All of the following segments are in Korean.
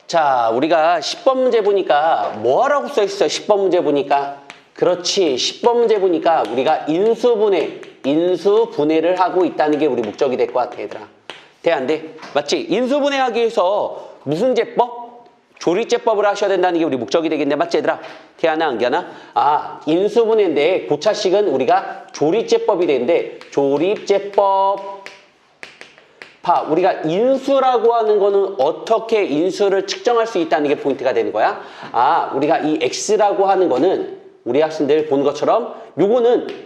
자, 우리가 10번 문제 보니까 뭐 하라고 써 있어요? 10번 문제 보니까. 그렇지. 10번 문제 보니까 우리가 인수분해를 하고 있다는 게 우리 목적이 될 것 같아, 얘들아. 돼, 안 돼? 맞지? 인수분해하기 위해서 무슨 제법? 조리제법을 하셔야 된다는 게 우리 목적이 되겠네. 맞지, 얘들아? 태하나, 안 기하나? 아, 인수분해인데 고차식은 우리가 조리제법이 되는데 조립제법. 봐, 우리가 인수라고 하는 거는 어떻게 인수를 측정할 수 있다는 게 포인트가 되는 거야. 아, 우리가 이 X라고 하는 거는 우리 학생들 본 것처럼 요거는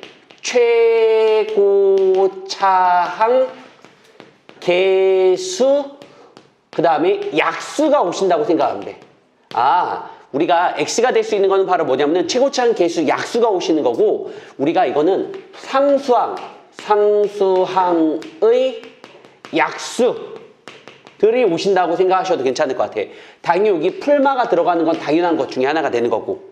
최고차항 개수 그 다음에 약수가 오신다고 생각하면 돼. 아, 우리가 X가 될 수 있는 거는 바로 뭐냐면 최고차항 개수 약수가 오시는 거고 우리가 이거는 상수항의 약수들이 오신다고 생각하셔도 괜찮을 것 같아. 당연히 여기 풀마가 들어가는 건 당연한 것 중에 하나가 되는 거고.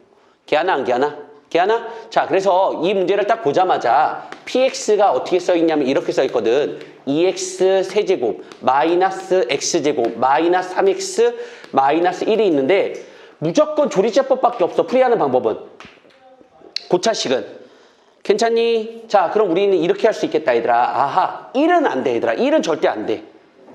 기하나 안 기하나? 기하나? 자, 그래서 이 문제를 딱 보자마자 px가 어떻게 써있냐면 이렇게 써있거든. 2x 세제곱 마이너스 x제곱 마이너스 3x 마이너스 1이 있는데 무조건 조리제법밖에 없어. 풀이하는 방법은. 고차식은. 괜찮니? 자, 그럼 우리는 이렇게 할 수 있겠다, 얘들아. 아하, 1은 안 돼, 얘들아. 1은 절대 안 돼.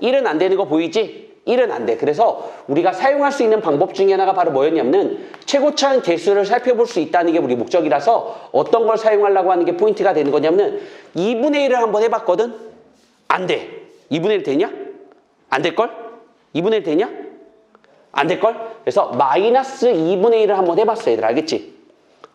1은 안 되는 거 보이지? 1은 안 돼. 그래서 우리가 사용할 수 있는 방법 중에 하나가 바로 뭐였냐면 최고차항 개수를 살펴볼 수 있다는 게 우리 목적이라서 어떤 걸 사용하려고 하는 게 포인트가 되는 거냐면 2분의 1을 한번 해봤거든? 안 돼. 2분의 1 되냐? 안 될걸? 2분의 1 되냐? 안 될걸? 그래서 마이너스 2분의 1을 한번 해봤어, 얘들아. 알겠지?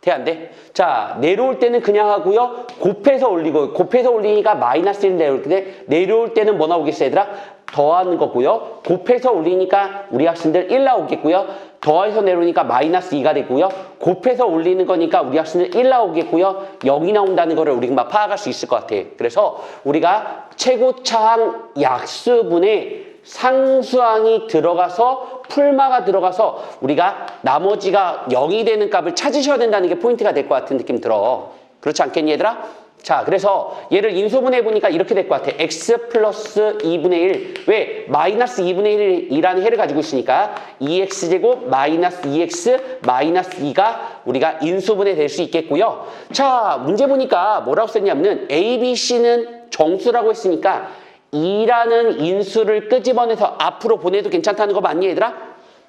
돼, 안 돼? 자, 내려올 때는 그냥 하고요. 곱해서 올리고, 곱해서 올리니까 마이너스 1 내려올 때, 내려올 때는 뭐 나오겠어, 얘들아? 더하는 거고요. 곱해서 올리니까 우리 학생들 1 나오겠고요. 더해서 내려오니까 마이너스 2가 되고요. 곱해서 올리는 거니까 우리 학생들 1 나오겠고요. 0이 나온다는 거를 우리가 막 파악할 수 있을 것 같아. 그래서 우리가 최고차항 약수분에 상수항이 들어가서 풀마가 들어가서 우리가 나머지가 0이 되는 값을 찾으셔야 된다는 게 포인트가 될 것 같은 느낌 들어. 그렇지 않겠니, 얘들아? 자, 그래서 얘를 인수분해 보니까 이렇게 될 것 같아. x 플러스 2분의 1. 왜? 마이너스 2분의 1이라는 해를 가지고 있으니까 2x제곱 마이너스 2x 마이너스 2가 우리가 인수분해 될 수 있겠고요. 자, 문제 보니까 뭐라고 썼냐면은 a, b, c는 정수라고 했으니까 2라는 인수를 끄집어내서 앞으로 보내도 괜찮다는 거 맞니, 얘들아?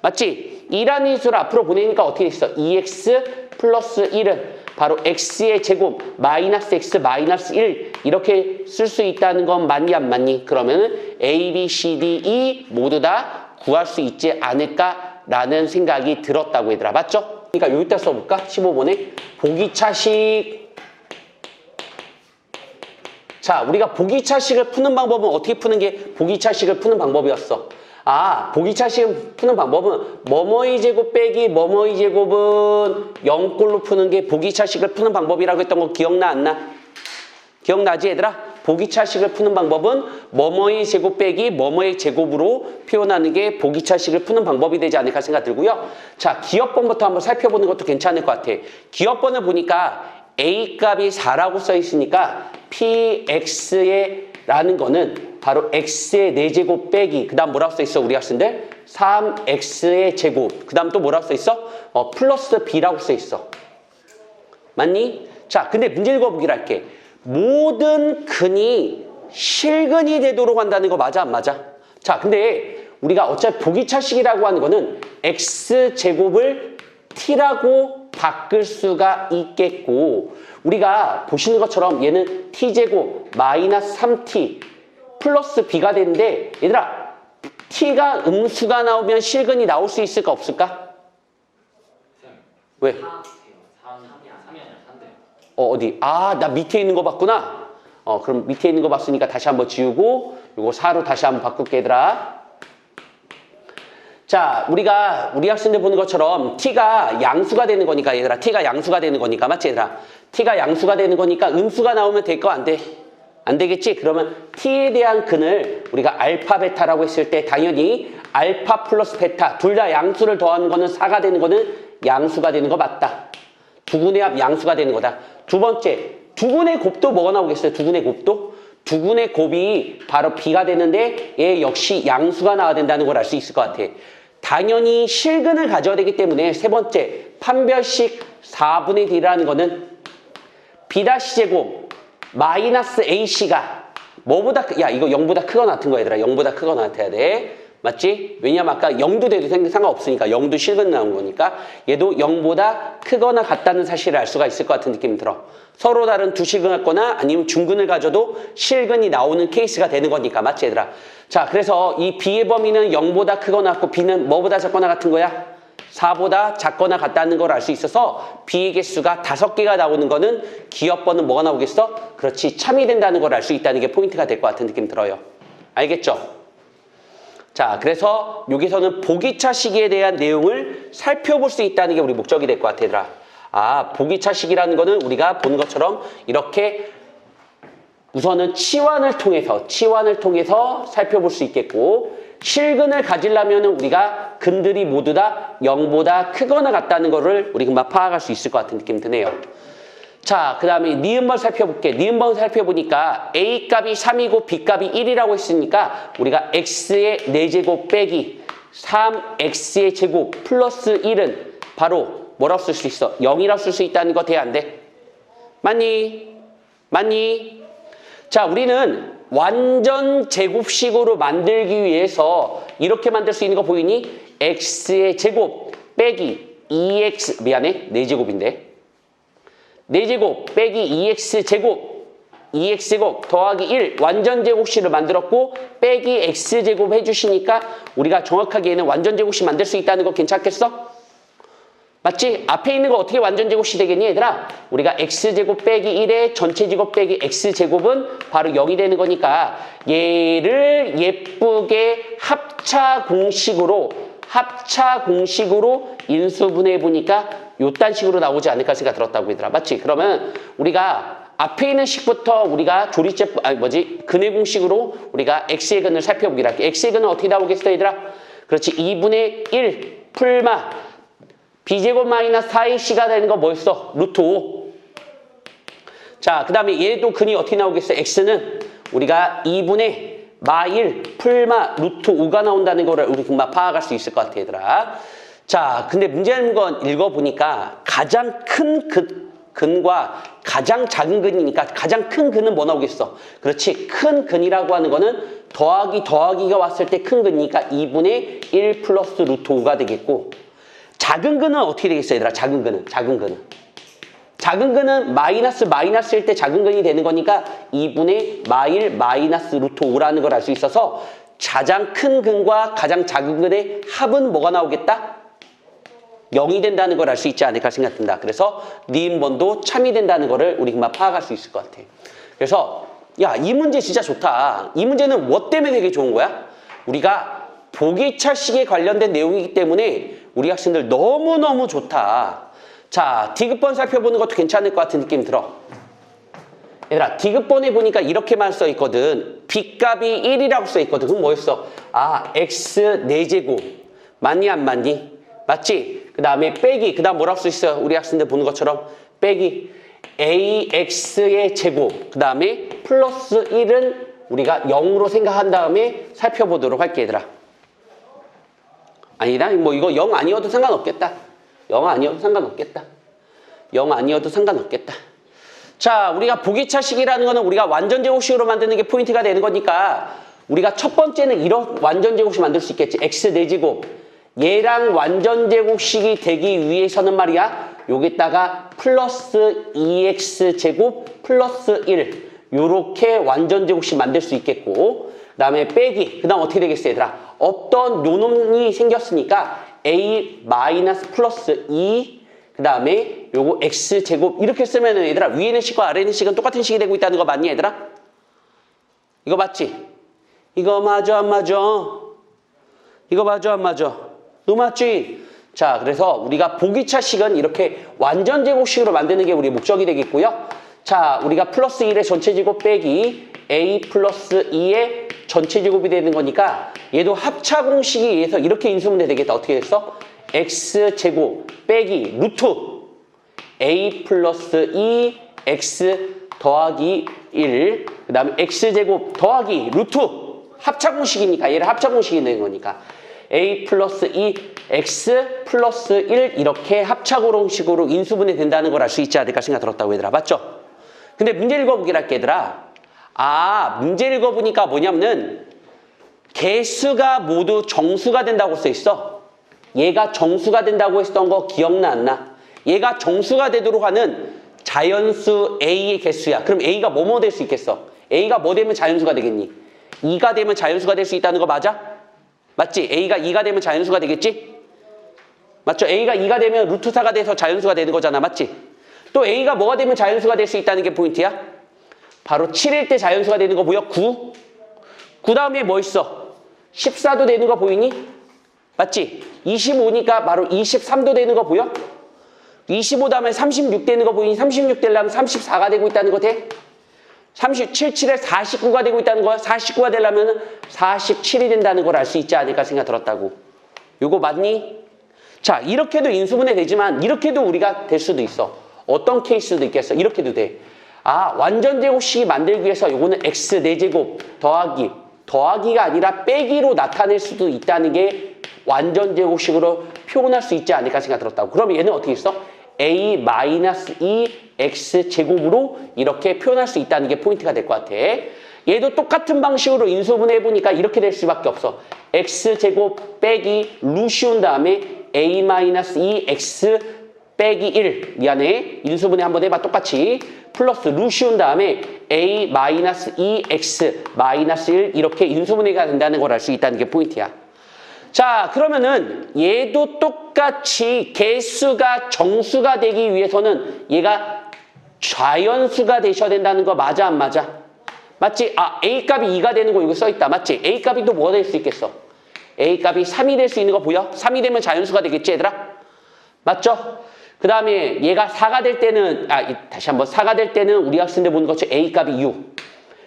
맞지? 2라는 인수를 앞으로 보내니까 어떻게 됐어? 2x 플러스 1은 바로 x의 제곱 마이너스 x 마이너스 1 이렇게 쓸 수 있다는 건 맞니 안 맞니? 그러면은 a, b, c, d, e 모두 다 구할 수 있지 않을까라는 생각이 들었다고 얘들아. 맞죠? 그러니까 여기다 써볼까? 15번에 보기차식. 자, 우리가 보기차식을 푸는 방법은 어떻게 푸는 게 보기차식을 푸는 방법이었어. 아, 보기차식 푸는 방법은 뭐뭐의 제곱 빼기 뭐뭐의 제곱은 0꼴로 푸는 게 보기차식을 푸는 방법이라고 했던 거 기억나 안 나? 기억나지, 얘들아? 보기차식을 푸는 방법은 뭐뭐의 제곱 빼기 뭐뭐의 제곱으로 표현하는 게 보기차식을 푸는 방법이 되지 않을까 생각 들고요. 자, 기억번부터 한번 살펴보는 것도 괜찮을 것 같아. 기억번을 보니까 A 값이 4라고 써 있으니까 px의 라는 거는 바로 x의 4제곱 빼기 그 다음 뭐라고 써 있어 우리 학생들? 3x의 제곱 그 다음 또 뭐라고 써 있어? 플러스 b라고 써 있어. 맞니? 자, 근데 문제 읽어보기로 할게. 모든 근이 실근이 되도록 한다는 거 맞아 안 맞아? 자, 근데 우리가 어차피 보기차식이라고 하는 거는 x제곱을 t라고 바꿀 수가 있겠고 우리가 보시는 것처럼 얘는 t제곱 마이너스 3t 플러스 b가 되는데 얘들아 t가 음수가 나오면 실근이 나올 수 있을까 없을까? 왜? 3이야 3인데 어디? 아, 나 밑에 있는 거 봤구나. 그럼 밑에 있는 거 봤으니까 다시 한번 지우고 요거 4로 다시 한번 바꿀게 얘들아. 자, 우리가 우리 학생들 보는 것처럼 t가 양수가 되는 거니까 얘들아 t가 양수가 되는 거니까 맞지 얘들아? t가 양수가 되는 거니까 음수가 나오면 될 거 안 돼? 안 되겠지? 그러면 t에 대한 근을 우리가 알파 베타라고 했을 때 당연히 알파 플러스 베타 둘 다 양수를 더하는 거는 4가 되는 거는 양수가 되는 거 맞다. 두근의 합 양수가 되는 거다. 두 번째, 두근의 곱도 뭐가 나오겠어요? 두근의 곱도? 두근의 곱이 바로 b가 되는데 얘 역시 양수가 나와야 된다는 걸 알 수 있을 것 같아. 당연히 실근을 가져야 되기 때문에 세 번째 판별식 4분의 D라는 거는 B-제곱 마이너스 AC가 뭐보다 야 이거 0보다 크거나 같은 거 얘들아. 0보다 크거나 같아야 돼. 맞지? 왜냐면 아까 0도 돼도 상관없으니까 0도 실근 나온 거니까 얘도 0보다 크거나 같다는 사실을 알 수가 있을 것 같은 느낌이 들어. 서로 다른 두 실근 같거나 아니면 중근을 가져도 실근이 나오는 케이스가 되는 거니까. 맞지 얘들아? 자, 그래서 이 B의 범위는 0보다 크거나 같고 B는 뭐보다 작거나 같은 거야? 4보다 작거나 같다는 걸 알 수 있어서 B의 개수가 5개가 나오는 거는 기업번은 뭐가 나오겠어? 그렇지, 참이 된다는 걸 알 수 있다는 게 포인트가 될 것 같은 느낌 들어요. 알겠죠? 자, 그래서 여기서는 보기차 시기에 대한 내용을 살펴볼 수 있다는 게 우리 목적이 될 것 같아, 얘들아. 아, 보기차 시기라는 거는 우리가 본 것처럼 이렇게 우선은 치환을 통해서 살펴볼 수 있겠고, 실근을 가지려면 우리가 근들이 모두 다 0보다 크거나 같다는 거를 우리 금방 파악할 수 있을 것 같은 느낌 드네요. 자, 그 다음에 니은번 살펴볼게. 니은번 살펴보니까 A값이 3이고 B값이 1이라고 했으니까 우리가 X의 4제곱 빼기 3X의 제곱 플러스 1은 바로 뭐라고 쓸 수 있어? 0이라고 쓸 수 있다는 거 돼, 안 돼? 맞니? 맞니? 자, 우리는 완전 제곱식으로 만들기 위해서 이렇게 만들 수 있는 거 보이니? X의 제곱 빼기 2X, 미안해, 4제곱인데 4제곱 빼기 2X제곱 2X제곱 더하기 1 완전 제곱식을 만들었고 빼기 X제곱 해주시니까 우리가 정확하게 얘는 완전 제곱식 만들 수 있다는 거 괜찮겠어? 맞지? 앞에 있는 거 어떻게 완전 제곱식 되겠니 얘들아? 우리가 X제곱 빼기 1의 전체 제곱 빼기 X제곱은 바로 0이 되는 거니까 얘를 예쁘게 합차 공식으로 인수분해해 보니까 요딴 식으로 나오지 않을까 생각 들었다고 얘들아. 맞지? 그러면 우리가 앞에 있는 식부터 우리가 근의 공식으로 우리가 X의 근을 살펴보기로 할게. X의 근은 어떻게 나오겠어 얘들아? 그렇지. 2분의 1 풀마 B제곱 마이너스 4AC가 되는 거 뭐였어? 루트 5. 자, 그 다음에 얘도 근이 어떻게 나오겠어? X는 우리가 2분의 마1 풀마 루트 5가 나온다는 거를 우리 금방 파악할 수 있을 것 같아 얘들아. 자, 근데 문제는 건 읽어보니까 가장 큰 근과 가장 작은 근이니까 가장 큰 근은 뭐 나오겠어? 그렇지, 큰 근이라고 하는 거는 더하기가 왔을 때 큰 근이니까 2분의 1 플러스 루트 5가 되겠고 작은 근은 어떻게 되겠어 얘들아? 작은 근은 마이너스일 때 작은 근이 되는 거니까 2분의 마1 마이너스 루트 5라는 걸 알 수 있어서 가장 큰 근과 가장 작은 근의 합은 뭐가 나오겠다? 0이 된다는 걸 알 수 있지 않을까 생각된다. 그래서 니은번도 참이 된다는 거를 우리 금방 파악할 수 있을 것 같아. 그래서 야, 이 문제 진짜 좋다. 이 문제는 뭐 때문에 되게 좋은 거야? 우리가 보기차식에 관련된 내용이기 때문에 우리 학생들 너무너무 좋다. 자, 디귿번 살펴보는 것도 괜찮을 것 같은 느낌 들어. 얘들아, 디귿번에 보니까 이렇게만 써있거든. B값이 1이라고 써있거든. 그럼 뭐였어? 아, X 4제곱. 맞니 안 맞니? 맞지? 그 다음에 빼기. 그 다음 뭐라고 써있어요? 우리 학생들 보는 것처럼 빼기 AX의 제곱. 그 다음에 플러스 1은 우리가 0으로 생각한 다음에 살펴보도록 할게 얘들아. 아니다. 뭐 이거 0 아니어도 상관없겠다. 0 아니어도 상관없겠다. 자, 우리가 보기차식이라는 거는 우리가 완전 제곱식으로 만드는 게 포인트가 되는 거니까 우리가 첫 번째는 이런 완전 제곱식 만들 수 있겠지. X 4제곱. 얘랑 완전 제곱식이 되기 위해서는 말이야. 여기다가 플러스 2X 제곱 플러스 1. 요렇게 완전 제곱식 만들 수 있겠고 그 다음에 빼기. 그 다음 어떻게 되겠어 얘들아? 어떤 요놈이 생겼으니까 A 마이너스 플러스 2 그 다음에 요거 X제곱 이렇게 쓰면 얘들아 위에 있는 식과 아래 있는 식은 똑같은 식이 되고 있다는 거 맞니 얘들아? 이거 맞지? 이거 맞아 안 맞아? 이거 맞아 안 맞아? 너 맞지? 자, 그래서 우리가 보기차식은 이렇게 완전 제곱식으로 만드는 게 우리 목적이 되겠고요. 자, 우리가 플러스 1의 전체 제곱 빼기 A 플러스 2의 전체 제곱이 되는 거니까 얘도 합차 공식에 의해서 이렇게 인수분해 되겠다. 어떻게 됐어? X제곱 빼기 루트 A 플러스 2 X 더하기 1 그 다음에 X제곱 더하기 루트 합차 공식이니까 얘를 합차 공식이 되는 거니까 a 플러스 2 x 플러스 1 이렇게 합차고름식으로 인수분해 된다는 걸 알 수 있지 않을까 생각 들었다고 얘들아. 맞죠? 근데 문제 읽어보기를 할게 얘들아. 문제 읽어보니까 뭐냐면은 개수가 모두 정수가 된다고 써 있어. 얘가 정수가 된다고 했던 거 기억나 안 나? 얘가 정수가 되도록 하는 자연수 A의 개수야. 그럼 A가 뭐뭐 될 수 있겠어? A가 뭐 되면 자연수가 되겠니? 2가 되면 자연수가 될 수 있다는 거 맞아? 맞지? A가 2가 되면 자연수가 되겠지? 맞죠? A가 2가 되면 루트 4가 돼서 자연수가 되는 거잖아. 맞지? 또 A가 뭐가 되면 자연수가 될 수 있다는 게 포인트야? 바로 7일 때 자연수가 되는 거 보여? 9? 9 다음에 뭐 있어? 14도 되는 거 보이니? 맞지? 25니까 바로 23도 되는 거 보여? 25 다음에 36 되는 거 보이니? 36 되려면 34가 되고 있다는 거 돼? 37, 7에 49가 되고 있다는 거야. 49가 되려면 47이 된다는 걸 알 수 있지 않을까 생각 들었다고. 요거 맞니? 자, 이렇게도 인수분해 되지만 이렇게도 우리가 될 수도 있어. 어떤 케이스도 있겠어. 이렇게도 돼. 완전 제곱식이 만들기 위해서 요거는 x 4제곱 더하기가 아니라 빼기로 나타낼 수도 있다는 게 완전 제곱식으로 표현할 수 있지 않을까 생각 들었다고. 그럼 얘는 어떻게 있어? a-2 x제곱으로 이렇게 표현할 수 있다는 게 포인트가 될 것 같아. 얘도 똑같은 방식으로 인수분해 해보니까 이렇게 될 수밖에 없어. x제곱 빼기 루시온 다음에 a-2 x 빼기 1 미안해. 인수분해 한번 해봐. 똑같이 플러스 루시온 다음에 a-2 x 마이너스 1 이렇게 인수분해가 된다는 걸 알 수 있다는 게 포인트야. 자, 그러면은 얘도 똑같이 개수가 정수가 되기 위해서는 얘가 좌연수가 되셔야 된다는 거 맞아 안 맞아? 맞지? A 값이 2가 되는 거 이거 써있다. 맞지? A 값이 또 뭐가 될 수 있겠어? A 값이 3이 될 수 있는 거 보여? 3이 되면 자연수가 되겠지 얘들아? 맞죠? 그 다음에 얘가 4가 될 때는 다시 한번 4가 될 때는 우리 학생들 보는 것처럼 A 값이 6.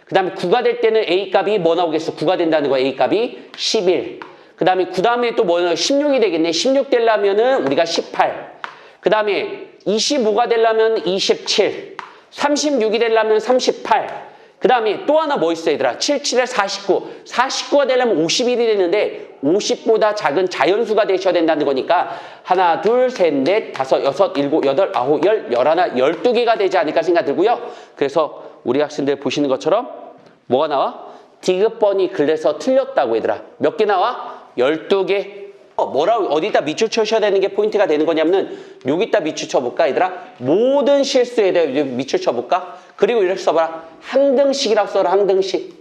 그 다음에 9가 될 때는 A 값이 뭐 나오겠어? 9가 된다는 거야. A 값이 11. 그 다음에 9 다음에 또 뭐 16이 되겠네. 16 되려면은 우리가 18. 그 다음에 25가 되려면 27. 36이 되려면 38. 그 다음에 또 하나 뭐 있어 얘들아? 7, 7에 49. 49가 되려면 51이 되는데 50보다 작은 자연수가 되셔야 된다는 거니까 하나, 둘, 셋, 넷, 다섯, 여섯, 일곱, 여덟, 아홉, 열, 열하나, 12개가 되지 않을까 생각 들고요. 그래서 우리 학생들 보시는 것처럼 뭐가 나와? 디귿번이 그래서 틀렸다고 얘들아. 몇 개 나와? 12개. 어디다 밑줄 쳐셔야 되는 게 포인트가 되는 거냐면은 여기다 밑줄 쳐볼까 얘들아? 모든 실수에 대해 밑줄 쳐볼까? 그리고 이렇게 써봐라. 항등식이라고 써라. 항등식.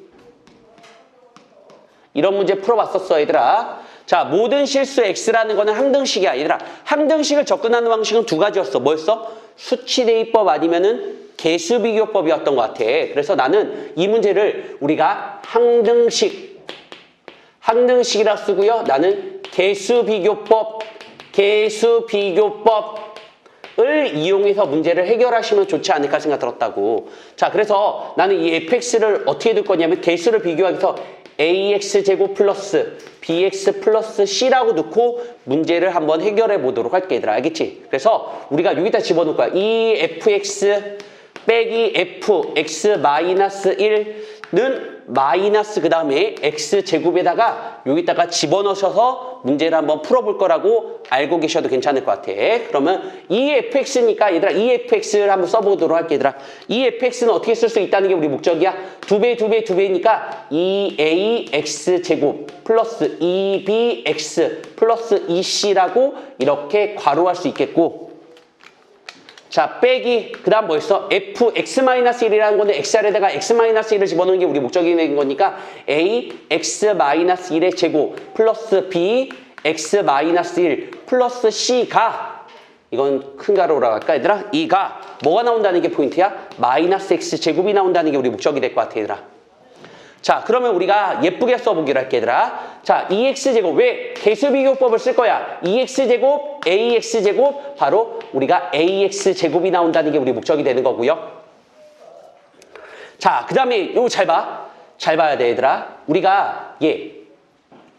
이런 문제 풀어봤었어 얘들아. 자, 모든 실수 x라는 거는 항등식이야 얘들아. 항등식을 접근하는 방식은 두 가지였어. 뭐였어? 수치대입법 아니면은 개수비교법이었던 것 같아. 그래서 나는 이 문제를 우리가 항등식이라 쓰고요. 나는 개수비교법을 이용해서 문제를 해결하시면 좋지 않을까 생각 들었다고. 자, 그래서 나는 이 fx를 어떻게 둘 거냐면 개수를 비교하기 위해서 ax제곱 플러스 bx 플러스 c라고 넣고 문제를 한번 해결해 보도록 할게 얘들아. 알겠지? 그래서 우리가 여기다 집어넣을 거야. 이 fx 빼기 fx 마이너스 1는 마이너스 그 다음에 x제곱에다가 여기다가 집어넣으셔서 문제를 한번 풀어볼 거라고 알고 계셔도 괜찮을 것 같아. 그러면 이 fx니까 얘들아 이 fx를 한번 써보도록 할게 얘들아. 이 fx는 어떻게 쓸 수 있다는 게 우리 목적이야. 2배니까 2ax제곱 플러스 2bx 플러스 2c라고 이렇게 괄호할 수 있겠고, 자, 빼기, 그 다음 뭐 있어? fx-1이라는 건데 xr에다가 x-1을 집어넣는 게 우리 목적이 된 거니까 a x-1의 제곱 플러스 b x-1 플러스 c가, 이건 큰 가로로 할까 얘들아? 이가 뭐가 나온다는 게 포인트야? 마이너스 x제곱이 나온다는 게 우리 목적이 될 것 같아 얘들아. 자, 그러면 우리가 예쁘게 써보기로 할게 얘들아. 자, 2x제곱 왜 개수비교법을 쓸 거야? 2x제곱 ax제곱 바로 우리가 ax제곱이 나온다는 게 우리 목적이 되는 거고요. 자, 그 다음에 이거 잘 봐. 잘 봐야 돼 얘들아. 우리가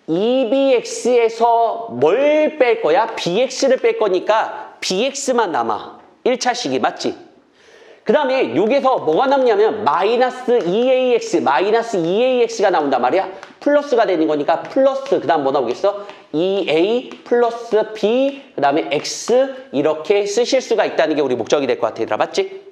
2bx에서 뭘 뺄 거야? bx를 뺄 거니까 bx만 남아. 1차식이 맞지? 그 다음에 여기서 뭐가 남냐면 마이너스 2ax가 나온단 말이야. 플러스가 되는 거니까 플러스 그 다음 뭐 나오겠어? 2a 플러스 b 그 다음에 x 이렇게 쓰실 수가 있다는 게 우리 목적이 될 것 같아. 얘들아 맞지?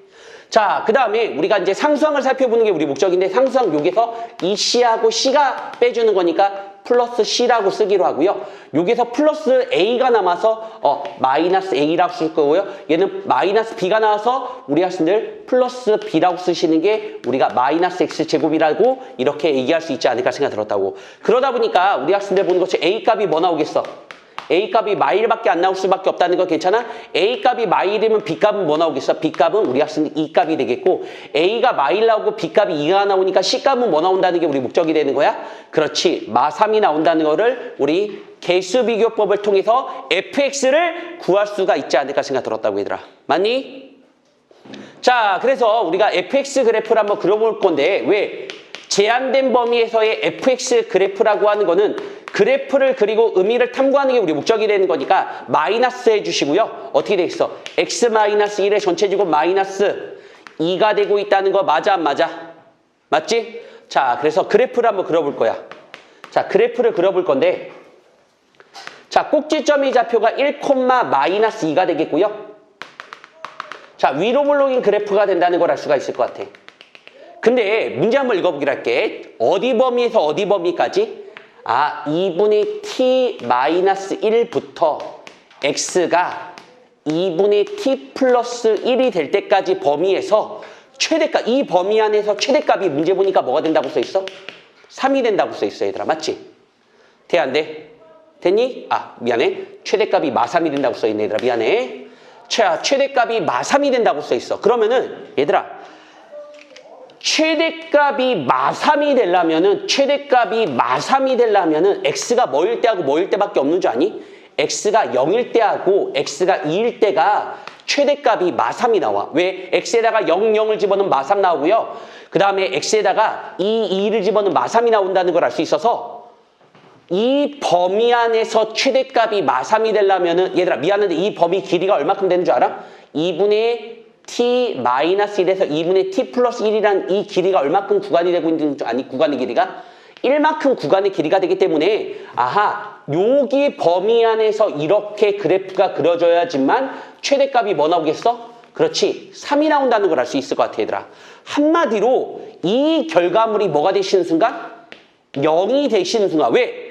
자, 그 다음에 우리가 이제 상수항을 살펴보는 게 우리 목적인데 상수항 여기서 이 c하고 c가 빼주는 거니까 플러스 c라고 쓰기로 하고요. 여기서 플러스 a가 남아서 마이너스 a라고 쓸 거고요. 얘는 마이너스 b가 나와서 우리 학생들 플러스 b라고 쓰시는 게 우리가 마이너스 x제곱이라고 이렇게 얘기할 수 있지 않을까 생각 들었다고. 그러다 보니까 우리 학생들 보는 것이 a 값이 뭐 나오겠어? a 값이 마일밖에 안 나올 수밖에 없다는 거 괜찮아? a 값이 마일이면 b 값은 뭐 나오겠어? b 값은 우리 학생들 2값이 되겠고 a가 마일 나오고 b 값이 2가 나오니까 c 값은 뭐 나온다는 게 우리 목적이 되는 거야? 그렇지. 마3이 나온다는 거를 우리 개수 비교법을 통해서 fx를 구할 수가 있지 않을까 생각 들었다고 얘들아. 맞니? 자, 그래서 우리가 fx 그래프를 한번 그려볼 건데 왜? 제한된 범위에서의 fx 그래프라고 하는 거는 그래프를 그리고 의미를 탐구하는 게 우리 목적이 되는 거니까 마이너스 해주시고요. 어떻게 되겠어? x-1의 전체제곱 마이너스 2가 되고 있다는 거 맞아 안 맞아? 맞지? 자, 그래서 그래프를 한번 그려볼 거야. 자, 그래프를 그려볼 건데 자, 꼭지점의 좌표가 1,-2가 되겠고요. 자, 위로 물록인 그래프가 된다는 걸 알 수가 있을 것 같아. 근데 문제 한번 읽어보기로 할게. 어디 범위에서 어디 범위까지? 2분의 t-1부터 x가 2분의 t 플러스 1이 될 때까지 범위에서 최대값, 이 범위 안에서 최대값이 문제 보니까 뭐가 된다고 써있어? 3이 된다고 써있어 얘들아. 맞지? 돼 안 돼? 됐니? 미안해. 최대값이 마3이 된다고 써있네 얘들아. 미안해. 자, 최대값이 마3이 된다고 써있어. 그러면은 얘들아 최대값이 마3이 되려면은 x가 뭐일 때하고 뭐일 때밖에 없는 줄 아니? x가 0일 때하고 x가 2일 때가 최대값이 마3이 나와. 왜? x에다가 0, 0을 집어넣으면 마3 나오고요. 그 다음에 x에다가 2, 2를 집어넣으면 마3이 나온다는 걸 알 수 있어서 이 범위 안에서 최대값이 마3이 되려면은 얘들아 미안한데 이 범위 길이가 얼마큼 되는 줄 알아? 2분의 t-1에서 2분의 t 플러스 1이란 이 길이가 얼마큼 구간이 되고 있는 줄 아니? 구간의 길이가 1만큼 구간의 길이가 되기 때문에 여기 범위 안에서 이렇게 그래프가 그려져야지만 최대값이 뭐 나오겠어? 그렇지. 3이 나온다는 걸 알 수 있을 것 같아 얘들아. 한마디로 이 결과물이 뭐가 되시는 순간? 0이 되시는 순간. 왜?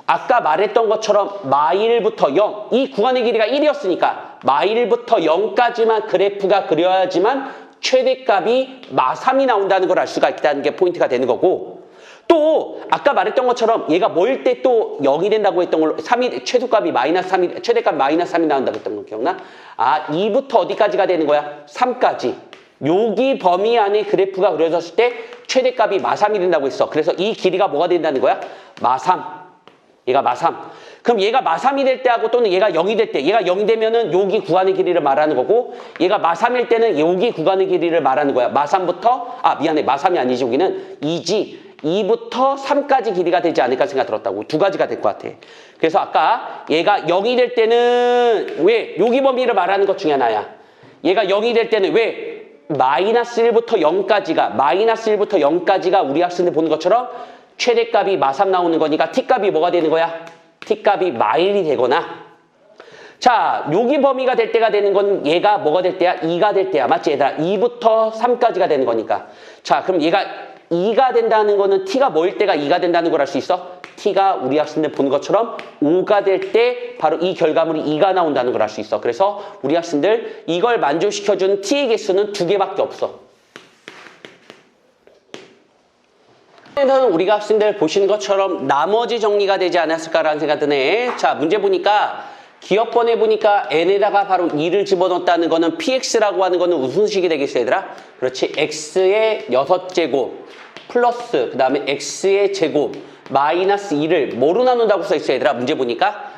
아까 말했던 것처럼 마1부터 0, 이 구간의 길이가 1이었으니까 마1부터 0까지만 그래프가 그려야지만 최대값이 마3이 나온다는 걸 알 수가 있다는 게 포인트가 되는 거고 또 아까 말했던 것처럼 얘가 뭐일 때 또 0이 된다고 했던 걸로 3이 최소값이 마이너스 3이 최대값 마이너스 3이 나온다고 했던 거 기억나? 2부터 어디까지가 되는 거야? 3까지. 여기 범위 안에 그래프가 그려졌을 때 최대값이 마3이 된다고 했어. 그래서 이 길이가 뭐가 된다는 거야? 마3. 얘가 마3. 그럼 얘가 마3이 될 때하고 또는 얘가 0이 될 때, 얘가 0이 되면은 여기 구간의 길이를 말하는 거고, 얘가 마3일 때는 여기 구간의 길이를 말하는 거야. 마3부터, 미안해. 마3이 아니지. 여기는 2지. 2부터 3까지 길이가 되지 않을까 생각 들었다고. 두 가지가 될 것 같아. 그래서 아까 얘가 0이 될 때는 왜? 여기 범위를 말하는 것 중에 하나야. 얘가 0이 될 때는 왜? 마이너스 1부터 0까지가 우리 학생들 보는 것처럼 최대값이 마3 나오는 거니까 t값이 뭐가 되는 거야? t값이 마일이 되거나 자, 여기 범위가 될 때가 되는 건 얘가 뭐가 될 때야? 2가 될 때야. 맞지 얘들아? 2부터 3까지가 되는 거니까. 자, 그럼 얘가 2가 된다는 거는 t가 뭐일 때가 2가 된다는 걸 알 수 있어? t가 우리 학생들 보는 것처럼 5가 될 때 바로 이 결과물이 2가 나온다는 걸 알 수 있어. 그래서 우리 학생들 이걸 만족시켜주는 t의 개수는 2개밖에 없어. 에서는 우리가 학생들 보시는 것처럼 나머지 정리가 되지 않았을까라는 생각 드네. 자, 문제 보니까 기억번에 보니까 n에다가 바로 2를 집어넣었다는 거는 px라고 하는 거는 무슨 식이 되겠어 얘들아? 그렇지. x의 6제곱 플러스 그 다음에 x의 제곱 마이너스 2를 뭐로 나눈다고 써있어 얘들아? 문제 보니까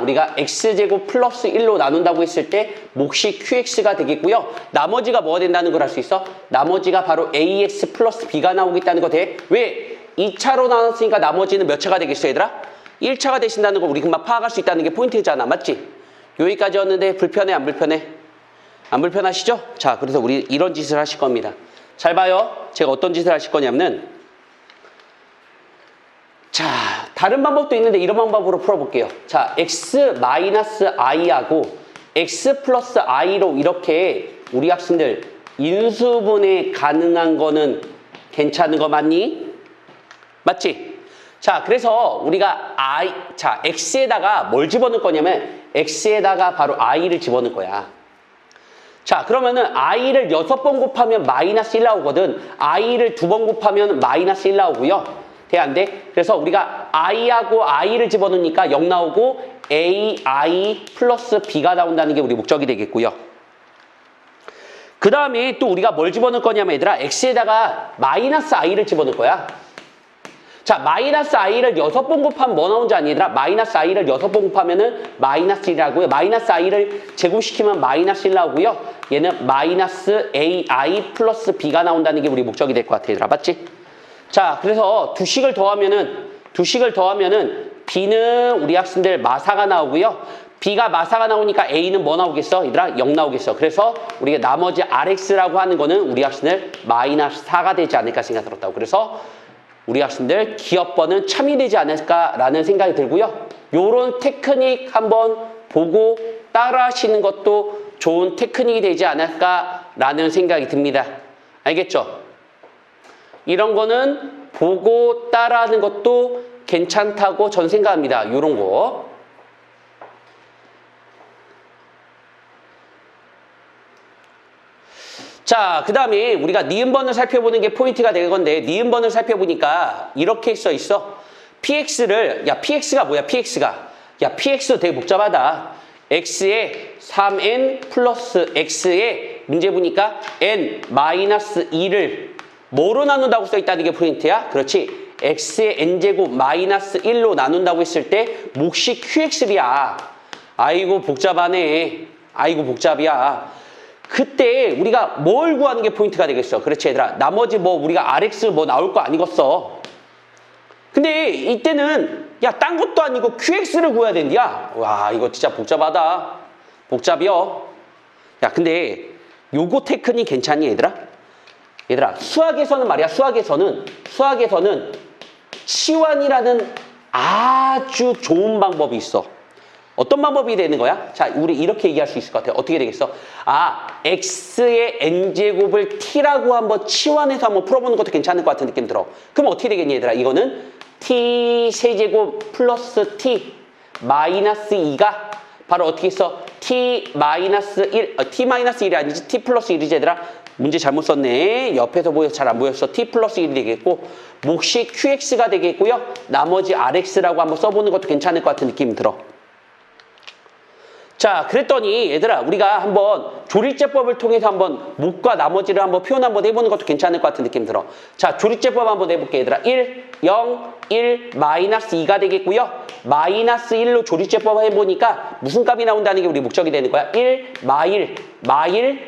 우리가 x제곱 플러스 1로 나눈다고 했을 때 몫이 qx가 되겠고요. 나머지가 뭐가 된다는 걸 알 수 있어? 나머지가 바로 ax 플러스 b가 나오겠다는 거 돼. 왜? 2차로 나눴으니까 나머지는 몇 차가 되겠어 얘들아? 1차가 되신다는 거 우리 금방 파악할 수 있다는 게 포인트잖아. 맞지? 여기까지였는데 불편해 안 불편해? 안 불편하시죠? 자, 그래서 우리 이런 짓을 하실 겁니다. 잘 봐요. 제가 어떤 짓을 하실 거냐면은 자, 다른 방법도 있는데 이런 방법으로 풀어볼게요. 자, x-i하고 x 플러스 i로 이렇게 우리 학생들 인수분해 가능한 거는 괜찮은 거 맞니? 맞지? 자, 그래서 우리가 자, x에다가 뭘 집어넣을 거냐면 x에다가 바로 i를 집어넣을 거야. 자, 그러면은 i를 6번 곱하면 마이너스 1 나오거든. i를 2번 곱하면 마이너스 1 나오고요. 돼, 안 돼? 그래서 우리가 i하고 i를 집어넣으니까 0 나오고 ai 플러스 b가 나온다는 게 우리 목적이 되겠고요. 그 다음에 또 우리가 뭘 집어넣을 거냐면 얘들아, x에다가 마이너스 i를 집어넣을 거야. 자, 마이너스 i를 6번 곱하면 뭐 나오는지 아니 얘들아? 마이너스 i를 6번 곱하면은 마이너스 1이라고요. 마이너스 i를 제곱시키면 마이너스 1 나오고요. 얘는 마이너스 ai 플러스 b가 나온다는 게 우리 목적이 될 것 같아 얘들아. 맞지? 자, 그래서 두 식을 더하면은 b는 우리 학생들 마사가 나오고요. b가 마사가 나오니까 a는 뭐 나오겠어? 얘들아 0 나오겠어. 그래서 우리가 나머지 rx라고 하는 거는 우리 학생들 마이너스 4가 되지 않을까 생각 들었다고. 그래서 우리 학생들 기업번은 참이 되지 않을까라는 생각이 들고요. 요런 테크닉 한번 보고 따라 하시는 것도 좋은 테크닉이 되지 않을까라는 생각이 듭니다. 알겠죠? 이런 거는 보고 따라하는 것도 괜찮다고 전 생각합니다. 요런 거. 자, 그 다음에 우리가 니은번을 살펴보는 게 포인트가 될 건데 니은번을 살펴보니까 이렇게 써 있어. px를 px가 뭐야? px도 되게 복잡하다. x에 3n 플러스 x에 문제 보니까 n 마이너스 2를 뭐로 나눈다고 써 있다는 게 포인트야? 그렇지. x의 n제곱 마이너스 1로 나눈다고 했을 때 몫이 qx야. 아이고 복잡하네. 아이고 복잡이야. 그때 우리가 뭘 구하는 게 포인트가 되겠어? 그렇지 얘들아. 나머지 뭐 우리가 rx 뭐 나올 거 아니겠어. 근데 이때는 딴 것도 아니고 qx를 구해야 된디야. 와, 이거 진짜 복잡하다. 복잡이요. 근데 요거 테크닉 괜찮니 얘들아? 얘들아, 수학에서는 말이야, 수학에서는 치환이라는 아주 좋은 방법이 있어. 어떤 방법이 되는 거야? 자, 우리 이렇게 얘기할 수 있을 것 같아요. 어떻게 되겠어? x의 n제곱을 t라고 한번 치환해서 한번 풀어보는 것도 괜찮을 것 같은 느낌 들어. 그럼 어떻게 되겠니, 얘들아? 이거는 t 세제곱 플러스 t 마이너스 2가 바로 어떻게 써? t 마이너스 1, t 마이너스 1이 아니지, t 플러스 1이지, 얘들아. 문제 잘못 썼네. 옆에서 보여서 잘 안 보였어. t 플러스 1이 되겠고 몫이 qx가 되겠고요. 나머지 rx라고 한번 써보는 것도 괜찮을 것 같은 느낌이 들어. 자, 그랬더니 얘들아 우리가 한번 조리제법을 통해서 한번 몫과 나머지를 한번 표현 한번 해보는 것도 괜찮을 것 같은 느낌 들어. 자, 조리제법 한번 해볼게 얘들아. 1, 0, 1, 마이너스 2가 되겠고요. 마이너스 1로 조리제법 해보니까 무슨 값이 나온다는 게 우리 목적이 되는 거야. 1, 마일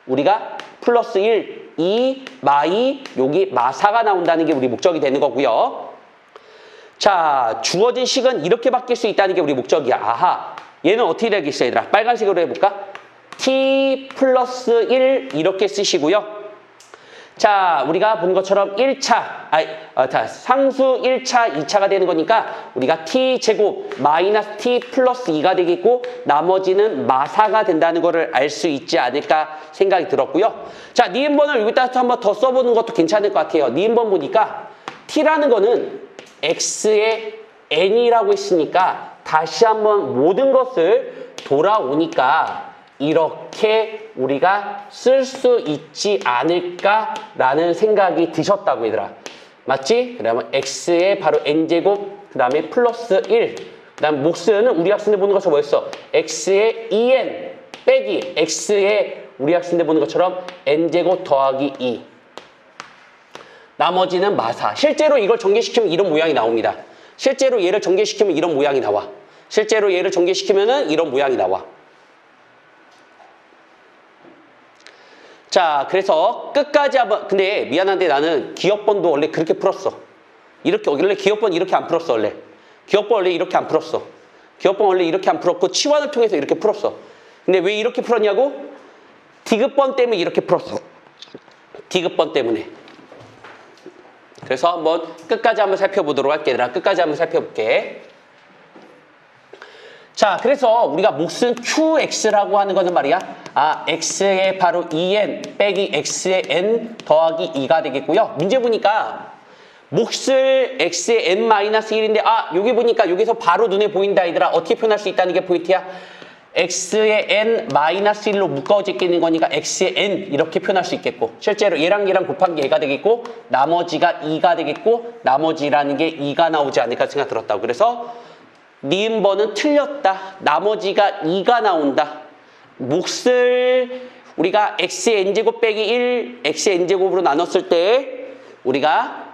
우리가 플러스 1, 2, 마이 여기 마사가 나온다는 게 우리 목적이 되는 거고요. 자, 주어진 식은 이렇게 바뀔 수 있다는 게 우리 목적이야. 아하. 얘는 어떻게 되겠어 얘들아? 빨간색으로 해볼까? t 플러스 1 이렇게 쓰시고요. 자, 우리가 본 것처럼 1차, 상수 1차, 2차가 되는 거니까 우리가 t제곱 마이너스 t 플러스 2가 되겠고 나머지는 마사가 된다는 거를 알 수 있지 않을까 생각이 들었고요. 자, 니은번을 여기다 한번 더 써보는 것도 괜찮을 것 같아요. 니은번 보니까 t라는 거는 x의 n이라고 했으니까 다시 한번 모든 것을 돌아오니까 이렇게 우리가 쓸 수 있지 않을까라는 생각이 드셨다고 얘들아. 맞지? 그러면 x의 바로 n제곱 그 다음에 플러스 1 그 다음 몫은 우리 학생들 보는 것처럼 뭐였어? x의 2n 빼기 x의 우리 학생들 보는 것처럼 n제곱 더하기 2 나머지는 마사. 실제로 이걸 전개시키면 이런 모양이 나옵니다. 실제로 얘를 전개시키면 이런 모양이 나와. 실제로 얘를 전개시키면은 이런 모양이 나와. 자, 그래서 끝까지 한번, 근데 미안한데 나는 기억번도 원래 그렇게 풀었어. 원래 기억번 이렇게 안 풀었어, 원래. 기억번 원래 이렇게 안 풀었어. 기억번 원래 이렇게 안 풀었고, 치환을 통해서 이렇게 풀었어. 근데 왜 이렇게 풀었냐고? 디귿번 때문에 이렇게 풀었어. 디귿번 때문에. 그래서 한번 끝까지 한번 살펴보도록 할게. 얘들아, 끝까지 한번 살펴볼게. 자, 그래서 우리가 몫은 QX라고 하는 거는 말이야. X의 바로 2n 빼기 X의 n 더하기 2가 되겠고요. 문제 보니까 몫을 X의 n-1인데, 여기 보니까 여기서 바로 눈에 보인다, 얘들아. 어떻게 표현할 수 있다는 게 포인트야. X의 n-1로 묶어지는 거니까 X의 n 이렇게 표현할 수 있겠고, 실제로 얘랑 얘랑 곱한 게 얘가 되겠고, 나머지가 2가 되겠고, 나머지라는 게 2가 나오지 않을까 생각 들었다고. 그래서 니은번은 틀렸다. 나머지가 2가 나온다. 몫을 우리가 x의 n제곱 빼기 1, x의 n제곱으로 나눴을 때 우리가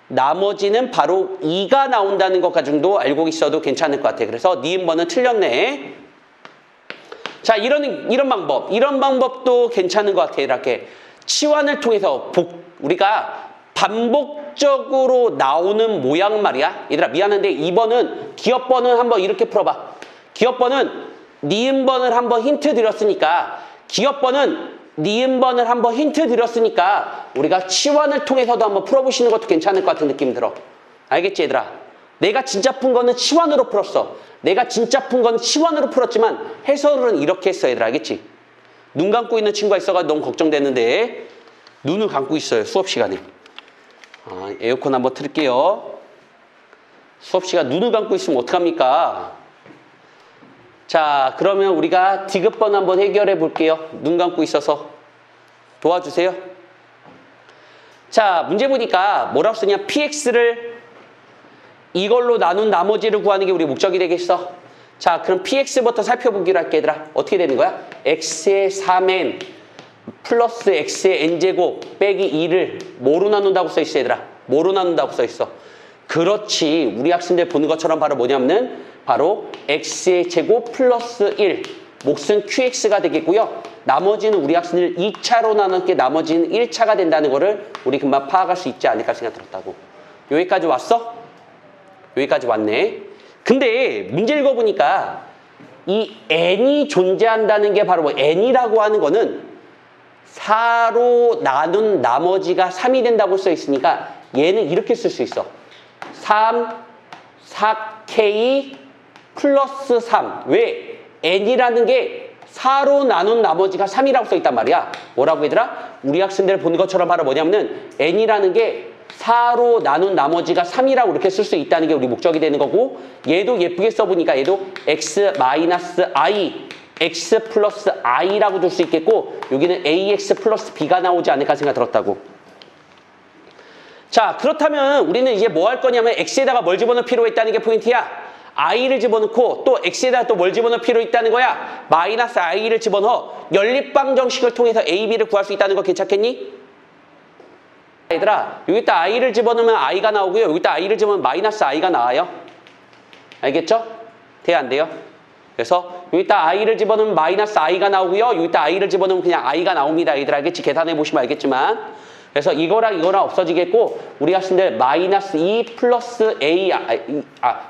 나머지는 바로 2가 나온다는 것 가지고도 알고 있어도 괜찮을 것 같아. 그래서 니은번은 틀렸네. 자, 이런 방법도 괜찮은 것 같아. 이렇게 치환을 통해서 우리가 반복적으로 나오는 모양 말이야. 얘들아, 미안한데 2번은 기업번은 한번 이렇게 풀어봐. 기업번은 니은번을 한번 힌트 드렸으니까, 우리가 치환을 통해서도 한번 풀어보시는 것도 괜찮을 것 같은 느낌이 들어. 알겠지, 얘들아? 내가 진짜 푼 거는 치환으로 풀었어. 내가 진짜 푼 건 치환으로 풀었지만 해설은 이렇게 했어, 얘들아. 알겠지? 눈 감고 있는 친구가 있어가지고 너무 걱정되는데 눈을 감고 있어요, 수업 시간에. 에어컨 한번 틀게요. 수업 시간 눈을 감고 있으면 어떡합니까? 자, 그러면 우리가 디귿번 한번 해결해 볼게요. 눈 감고 있어서 도와주세요. 자, 문제 보니까 뭐라고 쓰냐. px를 이걸로 나눈 나머지를 구하는 게 우리 목적이 되겠어. 자, 그럼 px부터 살펴보기로 할게, 얘들아. 어떻게 되는 거야? x의 3n 플러스 x의 n제곱 빼기 2를 뭐로 나눈다고 써있어, 얘들아? 뭐로 나눈다고 써있어? 그렇지. 우리 학생들 보는 것처럼 바로 뭐냐면은 바로 x의 제곱 플러스 1 몫은 qx가 되겠고요. 나머지는 우리 학생들 2차로 나눴기에 나머지는 1차가 된다는 거를 우리 금방 파악할 수 있지 않을까 생각 들었다고. 여기까지 왔어? 여기까지 왔네. 근데 문제 읽어보니까 이 n이 존재한다는 게 바로 n이라고 하는 거는 4로 나눈 나머지가 3이 된다고 써 있으니까 얘는 이렇게 쓸 수 있어. 3, 4k 플러스 3. 왜? n이라는 게 4로 나눈 나머지가 3이라고 써 있단 말이야. 뭐라고 얘들아? 우리 학생들 보는 것처럼 바로 뭐냐면은 n이라는 게 4로 나눈 나머지가 3이라고 이렇게 쓸 수 있다는 게 우리 목적이 되는 거고, 얘도 예쁘게 써보니까 얘도 x-i x 플러스 i라고 둘 수 있겠고, 여기는 ax 플러스 b가 나오지 않을까 생각 들었다고. 자, 그렇다면 우리는 이제 뭐 할 거냐면 x에다가 뭘 집어넣을 필요가 있다는 게 포인트야. i를 집어넣고 또 x에다가 또 뭘 집어넣을 필요 있다는 거야. 마이너스 i를 집어넣어 연립방정식을 통해서 a, b를 구할 수 있다는 거 괜찮겠니? 얘들아, 여기다 i를 집어넣으면 i가 나오고요. 여기다 i를 집어넣으면 마이너스 i가 나와요. 알겠죠? 돼야 안 돼요? 그래서 여기다 i를 집어넣으면 마이너스 i가 나오고요. 여기다 i를 집어넣으면 그냥 i가 나옵니다. 얘들 알겠지? 계산해 보시면 알겠지만. 그래서 이거랑 없어지겠고, 우리 학생들 마이너스 2 플러스 a,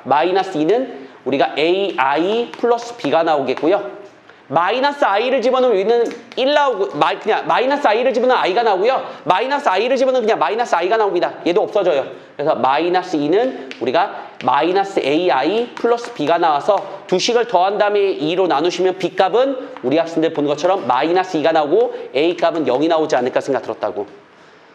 마이너스 2는 우리가 ai 플러스 b가 나오겠고요. 마이너스 i를 집어넣으면 여기는 1 나오고, 그냥 마이너스 i를 집어넣으면 i가 나오고요. 마이너스 i를 집어넣으면 그냥 마이너스 i가 나옵니다. 얘도 없어져요. 그래서 마이너스 2는 우리가 마이너스 ai 플러스 b가 나와서 두 식을 더한 다음에 2로 나누시면 b 값은 우리 학생들 보는 것처럼 마이너스 2가 나오고 a 값은 0이 나오지 않을까 생각 들었다고.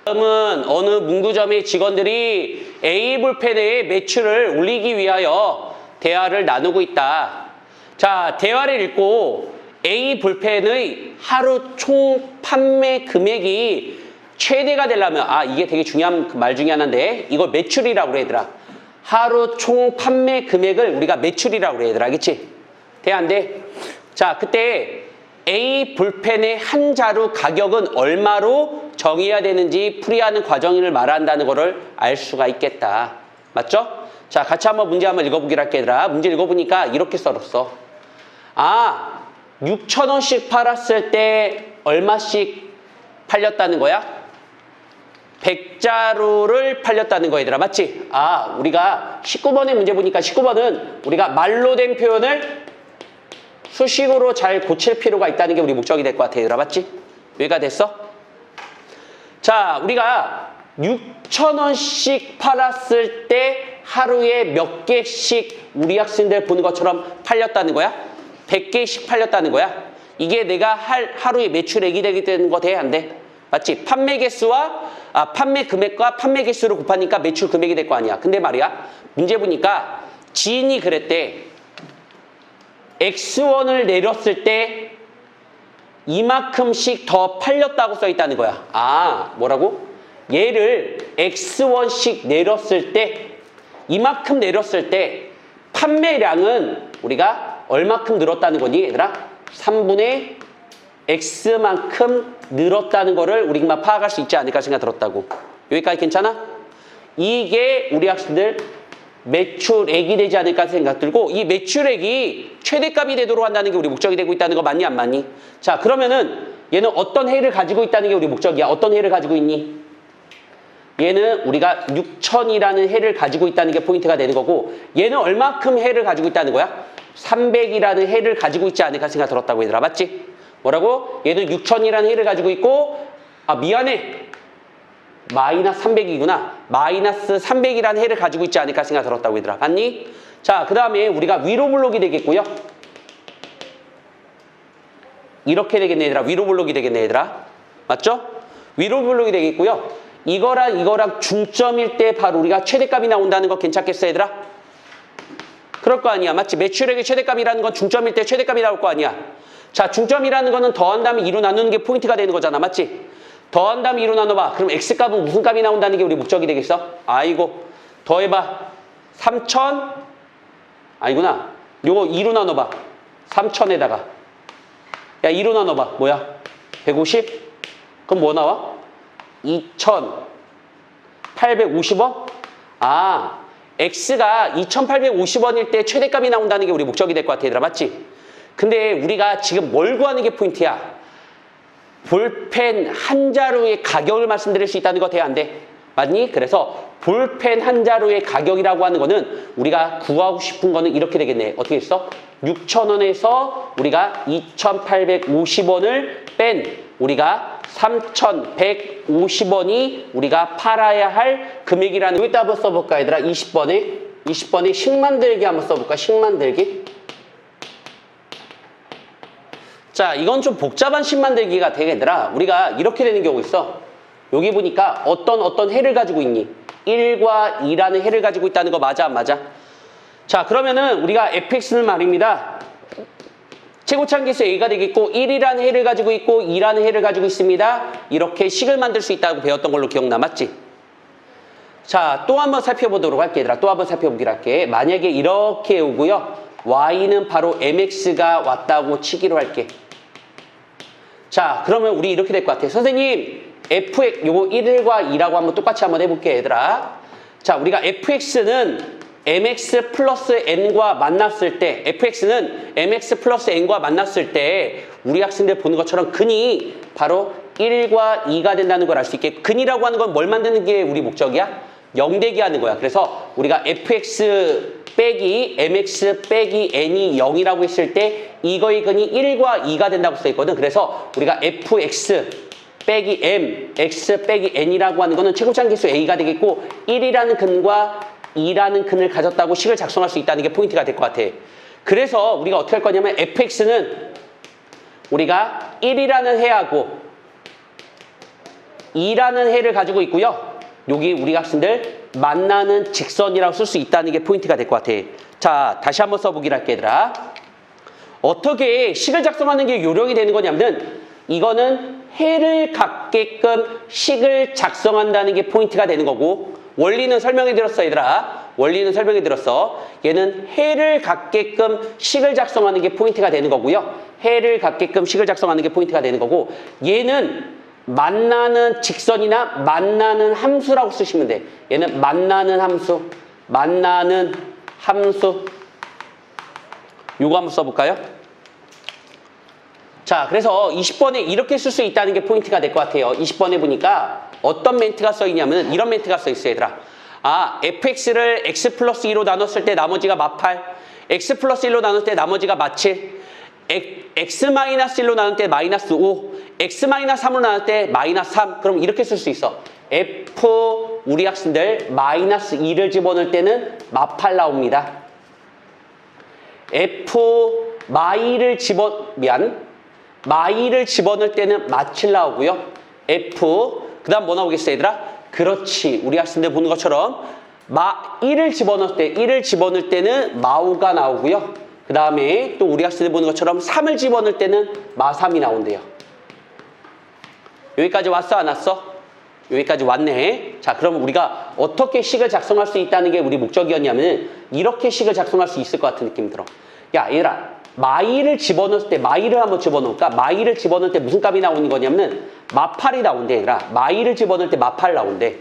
다음은 어느 문구점의 직원들이 A 불펜의 매출을 올리기 위하여 대화를 나누고 있다. 자, 대화를 읽고 A 불펜의 하루 총 판매 금액이 최대가 되려면, 이게 되게 중요한 말 중에 하나인데, 이걸 매출이라고 그래, 얘들아. 하루 총 판매 금액을 우리가 매출이라고 그래, 얘들아. 알겠지? 돼, 안 돼? 자, 그때 A 불펜의 한 자루 가격은 얼마로 정해야 되는지 풀이하는 과정을 말한다는 거를 알 수가 있겠다. 맞죠? 자, 같이 한번 문제 한번 읽어보기로 할게, 얘들아. 문제 읽어보니까 이렇게 써놨어. 6,000원씩 팔았을 때 얼마씩 팔렸다는 거야? 100자루를 팔렸다는 거, 얘들아. 맞지? 우리가 19번의 문제 보니까 19번은 우리가 말로 된 표현을 수식으로 잘 고칠 필요가 있다는 게 우리 목적이 될 것 같아, 얘들아. 맞지? 여기가 됐어? 자, 우리가 6,000원씩 팔았을 때 하루에 몇 개씩 우리 학생들 보는 것처럼 팔렸다는 거야? 100개씩 팔렸다는 거야? 이게 내가 하루에 매출액이 되는 거 돼? 안 돼? 맞지? 판매 개수와 판매 금액과 판매 개수를 곱하니까 매출 금액이 될 거 아니야. 근데 말이야, 문제 보니까 지인이 그랬대. X1을 내렸을 때 이만큼씩 더 팔렸다고 써 있다는 거야. 아, 뭐라고? 얘를 X1씩 내렸을 때, 이만큼 내렸을 때 판매량은 우리가 얼마큼 늘었다는 거니, 얘들아? 3분의 X만큼 늘었다는 거를 우리가 파악할 수 있지 않을까 생각 들었다고. 여기까지 괜찮아? 이게 우리 학생들 매출액이 되지 않을까 생각 들고, 이 매출액이 최대값이 되도록 한다는 게 우리 목적이 되고 있다는 거 맞니 안 맞니? 자, 그러면은 얘는 어떤 해를 가지고 있다는 게 우리 목적이야. 어떤 해를 가지고 있니? 얘는 우리가 6,000이라는 해를 가지고 있다는 게 포인트가 되는 거고, 얘는 얼마큼 해를 가지고 있다는 거야? 300이라는 해를 가지고 있지 않을까 생각 들었다고 얘들아. 맞지? 뭐라고? 얘는 6,000이라는 해를 가지고 있고, 미안해. 마이너스 300이구나. 마이너스 300이라는 해를 가지고 있지 않을까 생각 들었다고 얘들아. 봤니? 자, 그 다음에 우리가 위로 블록이 되겠고요. 이렇게 되겠네 얘들아. 위로 블록이 되겠네 얘들아. 맞죠? 위로 블록이 되겠고요. 이거랑 중점일 때 바로 우리가 최대값이 나온다는 거 괜찮겠어 얘들아? 그럴 거 아니야. 맞지? 매출액의 최대값이라는 건 중점일 때 최대값이 나올 거 아니야. 자, 중점이라는 거는 더한 다음에 2로 나누는 게 포인트가 되는 거잖아. 맞지? 더한 다음에 2로 나눠봐. 그럼 X값은 무슨 값이 나온다는 게 우리 목적이 되겠어? 아이고, 더해봐. 3,000 아니구나. 요거 2로 나눠봐. 3,000에다가 야, 2로 나눠봐. 뭐야? 150? 그럼 뭐 나와? 2,850원? 아, X가 2,850원일 때 최대값이 나온다는 게 우리 목적이 될 것 같아 얘들아. 맞지? 근데 우리가 지금 뭘 구하는 게 포인트야? 볼펜 한 자루의 가격을 말씀드릴 수 있다는 거 돼? 안 돼? 맞니? 그래서 볼펜 한 자루의 가격이라고 하는 거는 우리가 구하고 싶은 거는 이렇게 되겠네. 어떻게 했어? 6,000원에서 우리가 2,850원을 뺀 우리가 3,150원이 우리가 팔아야 할 금액이라는, 여기다 한번 써볼까 얘들아? 20번에 식 만들기 한번 써볼까? 식 만들기. 자, 이건 좀 복잡한 식 만들기가 되겠더라. 우리가 이렇게 되는 경우 있어. 여기 보니까 어떤 해를 가지고 있니? 1과 2라는 해를 가지고 있다는 거 맞아 안 맞아? 자, 그러면은 우리가 fx는 말입니다. 최고차항계수 a가 되겠고 1이라는 해를 가지고 있고 2라는 해를 가지고 있습니다. 이렇게 식을 만들 수 있다고 배웠던 걸로 기억나. 맞지? 자, 또 한번 살펴보도록 할게 얘들아. 또 한번 살펴보기로 할게. 만약에 이렇게 오고요. y는 바로 mx가 왔다고 치기로 할게. 자, 그러면 우리 이렇게 될 것 같아. 선생님, fx 요거 1과 2라고 한번 똑같이 한번 해볼게 얘들아. 자, 우리가 fx는 mx 플러스 n과 만났을 때, fx는 mx 플러스 n과 만났을 때 우리 학생들 보는 것처럼 근이 바로 1과 2가 된다는 걸 알 수 있게. 근이라고 하는 건 뭘 만드는 게 우리 목적이야? 0되기 하는 거야. 그래서 우리가 fx 빼기 mx 빼기 n이 0이라고 했을 때 이거의 근이 1과 2가 된다고 써 있거든. 그래서 우리가 fx 빼기 m, x 빼기 n이라고 하는 거는 최고차항계수 a가 되겠고 1이라는 근과 2라는 근을 가졌다고 식을 작성할 수 있다는 게 포인트가 될 것 같아. 그래서 우리가 어떻게 할 거냐면 fx는 우리가 1이라는 해하고 2라는 해를 가지고 있고요. 여기 우리 학생들 만나는 직선이라고 쓸 수 있다는 게 포인트가 될 것 같아. 자, 다시 한번 써보기로 할게 얘들아. 어떻게 식을 작성하는 게 요령이 되는 거냐면 이거는 해를 갖게끔 식을 작성한다는 게 포인트가 되는 거고, 원리는 설명해 드렸어 얘들아. 원리는 설명해 드렸어. 얘는 해를 갖게끔 식을 작성하는 게 포인트가 되는 거고요. 해를 갖게끔 식을 작성하는 게 포인트가 되는 거고, 얘는 만나는 직선이나 만나는 함수라고 쓰시면 돼. 얘는 만나는 함수. 요거 한번 써볼까요? 자, 그래서 20번에 이렇게 쓸 수 있다는 게 포인트가 될 것 같아요. 20번에 보니까 어떤 멘트가 써있냐면 이런 멘트가 써있어요 얘들아. 아, fx를 x 플러스 2로 나눴을 때 나머지가 마8, x 플러스 1로 나눴을 때 나머지가 마7, x 마이너스 1로 나눌 때 마이너스 5, x 마이너스 3으로 나눌 때 마이너스 3. 그럼 이렇게 쓸 수 있어. f F 우리 학생들 마이너스 2를 집어넣을 때는 마8 나옵니다. F 마이를 집어넣을 때는 마7 나오고요. F 그 다음 뭐 나오겠어 얘들아? 그렇지. 우리 학생들 보는 것처럼 마1을 집어넣을 때는 마5가 나오고요. 그 다음에 또 우리 학생들 보는 것처럼 3을 집어넣을 때는 마3이 나온대요. 여기까지 왔어 안 왔어? 여기까지 왔네. 자, 그럼 우리가 어떻게 식을 작성할 수 있다는 게 우리 목적이었냐면 이렇게 식을 작성할 수 있을 것 같은 느낌이 들어. 야, 얘들아. 마이를 집어넣을 때 마이를 한번 집어넣을까? 마이를 집어넣을 때 무슨 값이 나오는 거냐면은 마8이 나온대, 얘들아. 마이를 집어넣을 때 마8 나온대.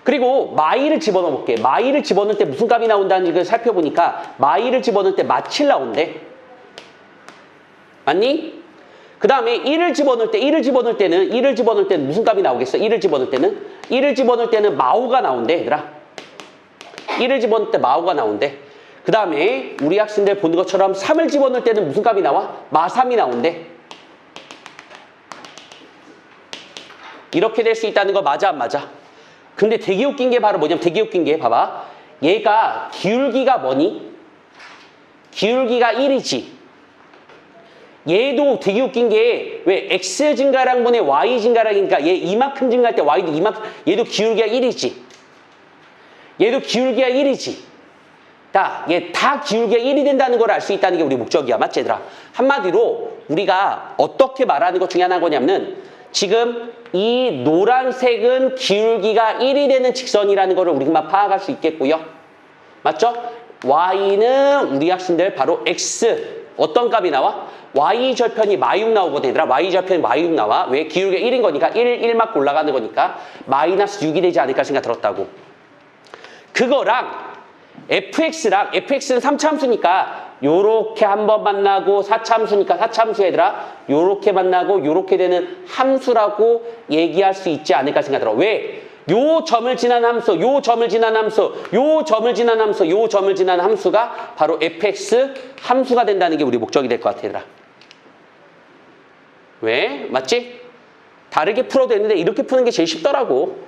그리고 마이를 집어넣어 볼게. 마이를 집어넣을 때 무슨 값이 나온다는 걸 살펴보니까 마이를 집어넣을 때 마7 나온대. 맞니? 그 다음에 1을 집어넣을 때는 무슨 값이 나오겠어? 1을 집어넣을 때는 마5가 나온대, 얘들아. 1을 집어넣을 때 마5가 나온대. 그 다음에 우리 학생들 보는 것처럼 3을 집어넣을 때는 무슨 값이 나와? 마3이 나온대. 이렇게 될 수 있다는 거 맞아, 안 맞아? 근데 되게 웃긴 게 바로 뭐냐면 되게 웃긴 게 봐봐. 얘가 기울기가 뭐니? 기울기가 1이지. 얘도 되게 웃긴 게 왜 x 증가량분의 y 증가량이니까 얘 이만큼 증가할 때 y도 이만큼, 얘도 기울기가 1이지. 얘도 기울기가 1이지. 얘 다 기울기가 1이 된다는 걸 알 수 있다는 게 우리 목적이야. 맞지 얘들아? 한마디로 우리가 어떻게 말하는 것 중에 하나가 뭐냐면 지금 이 노란색은 기울기가 1이 되는 직선이라는 거를 우리가 파악할 수 있겠고요. 맞죠? y는 우리 학생들 바로 x 어떤 값이 나와? y절편이 마6 나오거든 얘들아. y절편이 마6 나와. 왜? 기울기가 1인 거니까 1막 올라가는 거니까 마이너스 6이 되지 않을까 생각 들었다고. 그거랑 fx는 3차 함수니까 요렇게 한번 만나고 4차 함수니까 4차 함수 얘들아. 요렇게 만나고 요렇게 되는 함수라고 얘기할 수 있지 않을까 생각 들어. 왜? 요 점을 지난 함수, 요 점을 지난 함수, 요 점을 지난 함수, 요 점을 지난 함수가 바로 fx 함수가 된다는 게 우리 목적이 될 것 같아 얘들아. 왜? 맞지? 다르게 풀어도 되는데 이렇게 푸는 게 제일 쉽더라고.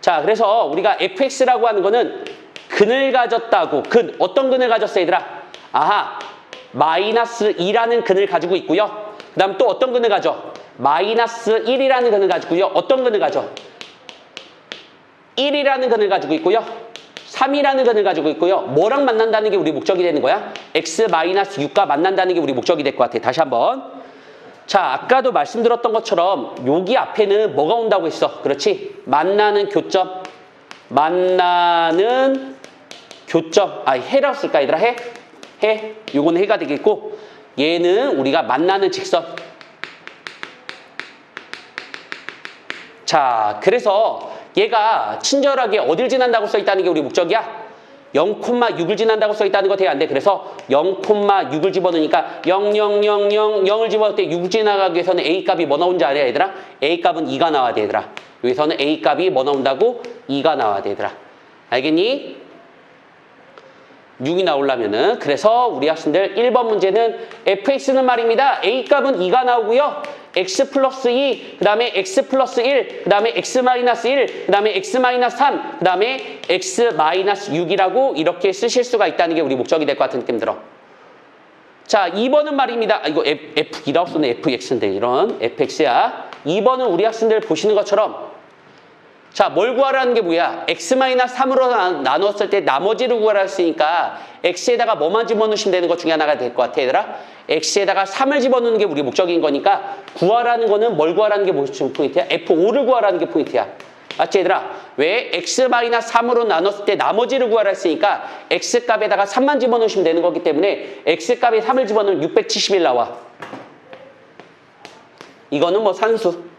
자, 그래서 우리가 fx라고 하는 거는 근을 가졌다고. 어떤 근을 가졌어 얘들아? 아하, 마이너스 2라는 근을 가지고 있고요. 그 다음 또 어떤 근을 가져? 마이너스 1이라는 근을 가지고요. 어떤 근을 가져? 1이라는 근을 가지고 있고요. 3이라는 근을 가지고 있고요. 뭐랑 만난다는 게 우리 목적이 되는 거야? x-6과 만난다는 게 우리 목적이 될 것 같아. 다시 한번. 자, 아까도 말씀드렸던 것처럼 여기 앞에는 뭐가 온다고 했어? 그렇지? 만나는 교점. 해라고 쓸까 얘들아? 해. 요거는 해가 되겠고 얘는 우리가 만나는 직선. 자, 그래서 얘가 친절하게 어딜 지난다고 써있다는 게 우리 목적이야? 0,6을 지난다고 써있다는 거 돼야 안 돼. 그래서 0,6을 집어넣으니까 0,0,0,0을 집어넣을 때 6 지나가기 위해서는 A값이 뭐 나온지 알아 얘들아? A값은 2가 나와야 돼 얘들아. 여기서는 A값이 뭐 나온다고? 2가 나와야 돼 얘들아. 알겠니? 6이 나오려면은. 그래서 우리 학생들 1번 문제는 fx는 말입니다. A값은 2가 나오고요. x 플러스 2, 그 다음에 x 플러스 1, 그 다음에 x 마이너스 1, 그 다음에 x 마이너스 3, 그 다음에 x 마이너스 6이라고 이렇게 쓰실 수가 있다는 게 우리 목적이 될 것 같은 느낌 들어. 자, 2번은 말입니다. 이거 F2라고 쓰네. fx인데 이런 fx야. 2번은 우리 학생들 보시는 것처럼 자, 뭘 구하라는 게 뭐야? x-3으로 나눴을 때 나머지를 구하라 했으니까 x에다가 뭐만 집어넣으시면 되는 것 중에 하나가 될 것 같아 얘들아. x에다가 3을 집어넣는 게 우리 목적인 거니까 구하라는 거는 뭘 구하라는 게 포인트야? f5를 구하라는 게 포인트야. 맞지 얘들아? 왜? x-3으로 나눴을 때 나머지를 구하라 했으니까 x값에다가 3만 집어넣으시면 되는 거기 때문에 x값에 3을 집어넣으면 671 나와. 이거는 뭐 산수.